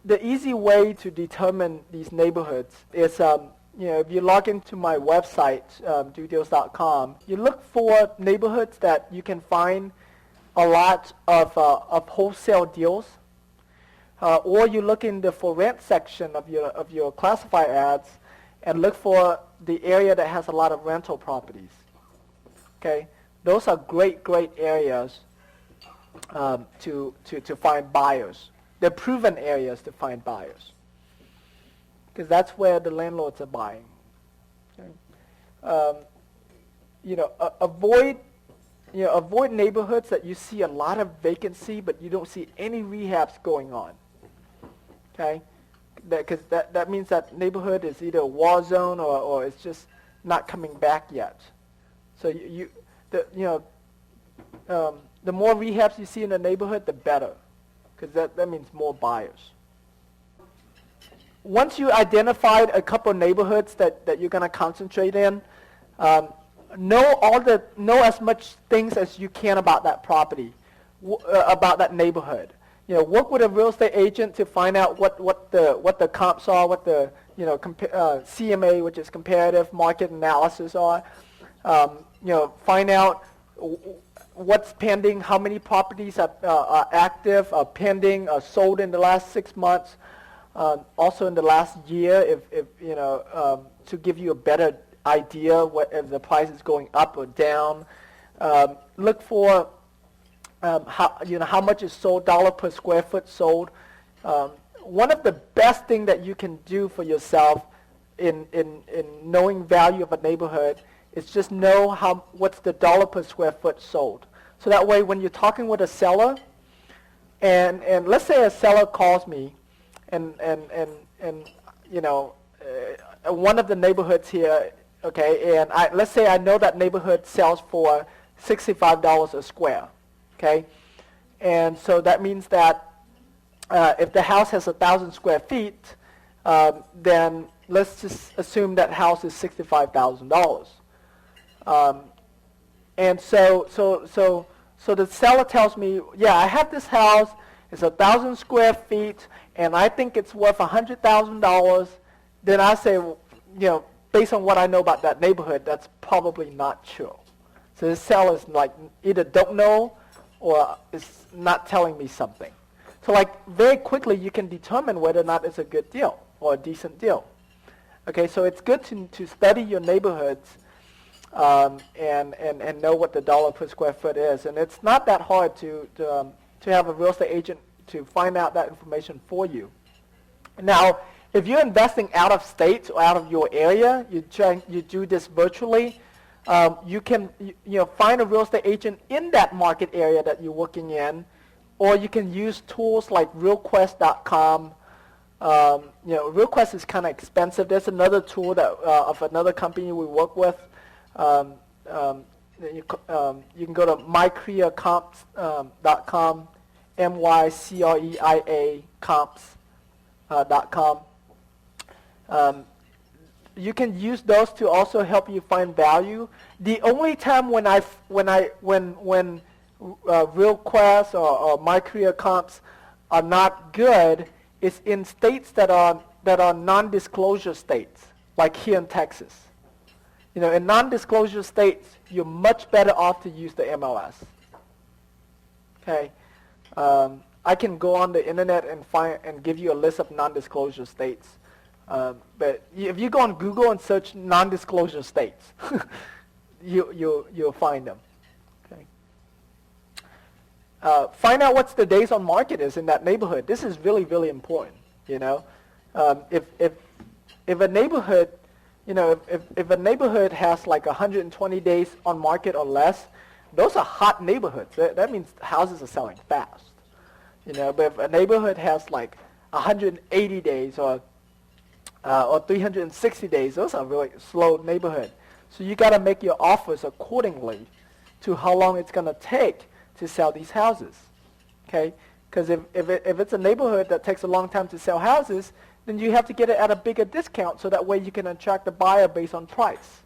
The easy way to determine these neighborhoods is, if you log into my website, dudeals.com, you look for neighborhoods that you can find a lot of wholesale deals, or you look in the for rent section of your classified ads and look for the area that has a lot of rental properties. Okay, those are great areas to find buyers. They're proven areas to find buyers, because that's where the landlords are buying. Okay? Avoid neighborhoods that you see a lot of vacancy, but you don't see any rehabs going on. Okay, because that means that neighborhood is either a war zone or it's just not coming back yet. So the more rehabs you see in the neighborhood, the better, because that means more buyers. Once you identified a couple of neighborhoods that you're going to concentrate in, know as much things as you can about that property, about that neighborhood. Work with a real estate agent to find out what the comps are, what the CMA, which is comparative market analysis, are. Find out what's pending, how many properties are active, are pending, are sold in the last 6 months, also in the last year, to give you a better idea if the price is going up or down. Look for how much is sold, dollar per square foot sold. One of the best things that you can do for yourself in knowing value of a neighborhood is just know what's the dollar per square foot sold. So that way, when you're talking with a seller, and let's say a seller calls me, and one of the neighborhoods here, okay, and let's say I know that neighborhood sells for $65 a square, okay, and so that means that if the house has 1,000 square feet, then let's just assume that house is $65,000. And so the seller tells me, yeah, I have this house, it's 1,000 square feet, and I think it's worth $100,000. Then I say, based on what I know about that neighborhood, that's probably not true. So the seller's like either don't know or is not telling me something. So very quickly you can determine whether or not it's a good deal or a decent deal. Okay, so it's good to study your neighborhoods and know what the dollar per square foot is. And it's not that hard to have a real estate agent to find out that information for you. Now, if you're investing out of state or out of your area, you do this virtually, you can find a real estate agent in that market area that you're working in, or you can use tools like realquest.com. RealQuest is kind of expensive. There's another tool that of another company we work with. You can go to mycreacomps.com, MYCREIA comps.com. You can use those to also help you find value. The only time when RealQuest or MyCreaComps are not good is in states that are non-disclosure states, like here in Texas. In non-disclosure states, you're much better off to use the MLS. Okay, I can go on the internet and give you a list of non-disclosure states. But if you go on Google and search non-disclosure states, you'll find them. Okay. Find out what's the days on market is in that neighborhood. This is really, really important. If a neighborhood, if a neighborhood has like 120 days on market or less, those are hot neighborhoods. That means houses are selling fast. But if a neighborhood has like 180 days or 360 days, those are really slow neighborhood. So you got to make your offers accordingly to how long it's going to take to sell these houses. Okay? Because if it's a neighborhood that takes a long time to sell houses, then you have to get it at a bigger discount so that way you can attract a buyer based on price.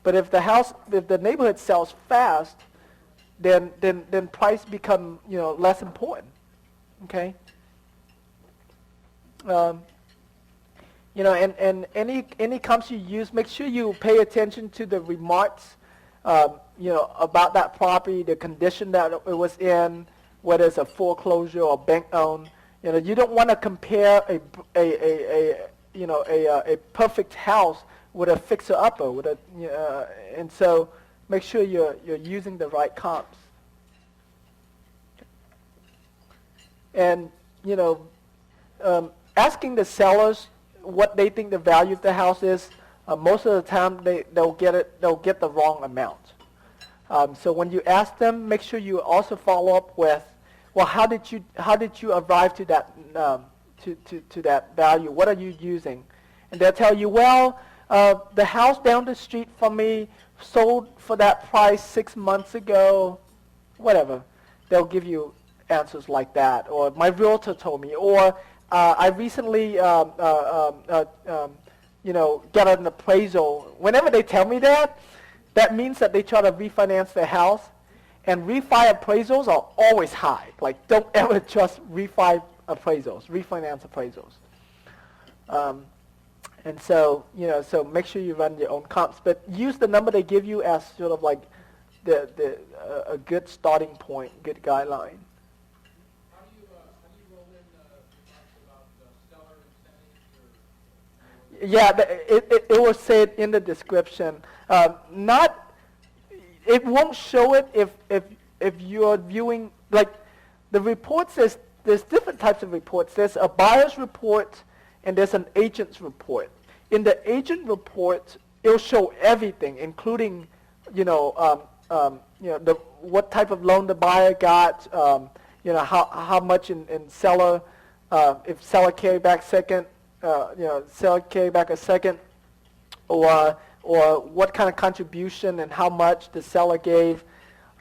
But if the neighborhood sells fast, then price become less important. Okay? You know, and any comps you use, make sure you pay attention to the remarks, you know, about that property, the condition that it was in, whether it's a foreclosure or bank owned. You know, you don't want to compare a perfect house with a fixer upper, with a and so make sure you're using the right comps. And you know, asking the sellers what they think the value of the house is, most of the time they'll get the wrong amount. So when you ask them, make sure you also follow up with, well, how did you arrive to that to that value? What are you using? And they'll tell you, well, the house down the street from me sold for that price 6 months ago, whatever. They'll give you answers like that, or my realtor told me, or I recently, you know, got an appraisal. Whenever they tell me that, that means that they try to refinance their house, and refi appraisals are always high. Like, don't ever trust refinance appraisals. And so, you know, so make sure you run your own comps, but use the number they give you as sort of like a good starting point, good guideline. How do you roll in remarks about seller incentives? Yeah, it was said in the description. It won't show it if you're viewing, like, the report says there's different types of reports. There's a buyer's report and there's an agent's report. In the agent report, it'll show everything, including, you know, what type of loan the buyer got, you know, how much in seller, if seller carry back second, you know, seller carry back a second, or what kind of contribution and how much the seller gave.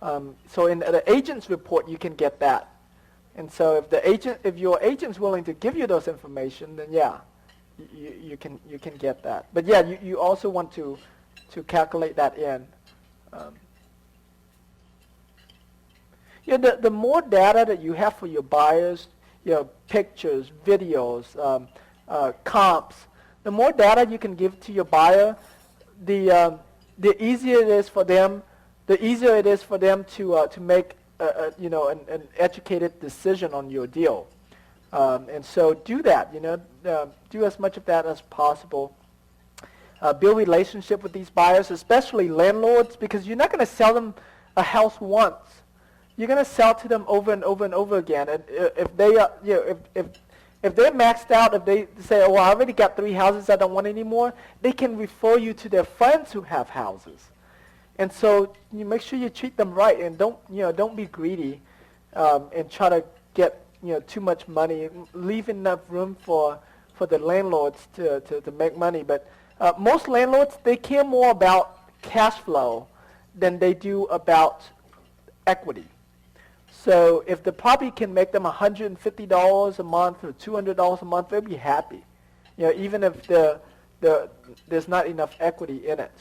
So in the agent's report, you can get that. And so if your agent's willing to give you those information, then yeah, you can get that. But yeah, you also want to calculate that in. You know, the more data that you have for your buyers, you know, pictures, videos, comps, the more data you can give to your buyer, the easier it is for them. The easier it is for them to make you know, an educated decision on your deal. And so do that. You know, do as much of that as possible. Build relationship with these buyers, especially landlords, because you're not going to sell them a house once. You're going to sell to them over and over and over again. And if they are, you know, if they're maxed out, if they say, oh, I already got 3 houses, I don't want any more, they can refer you to their friends who have houses. And so you make sure you treat them right, and don't be greedy and try to get, you know, too much money. Leave enough room for the landlords to make money. But most landlords, they care more about cash flow than they do about equity. So if the property can make them $150 a month or $200 a month, they'll be happy. You know, even if there's not enough equity in it.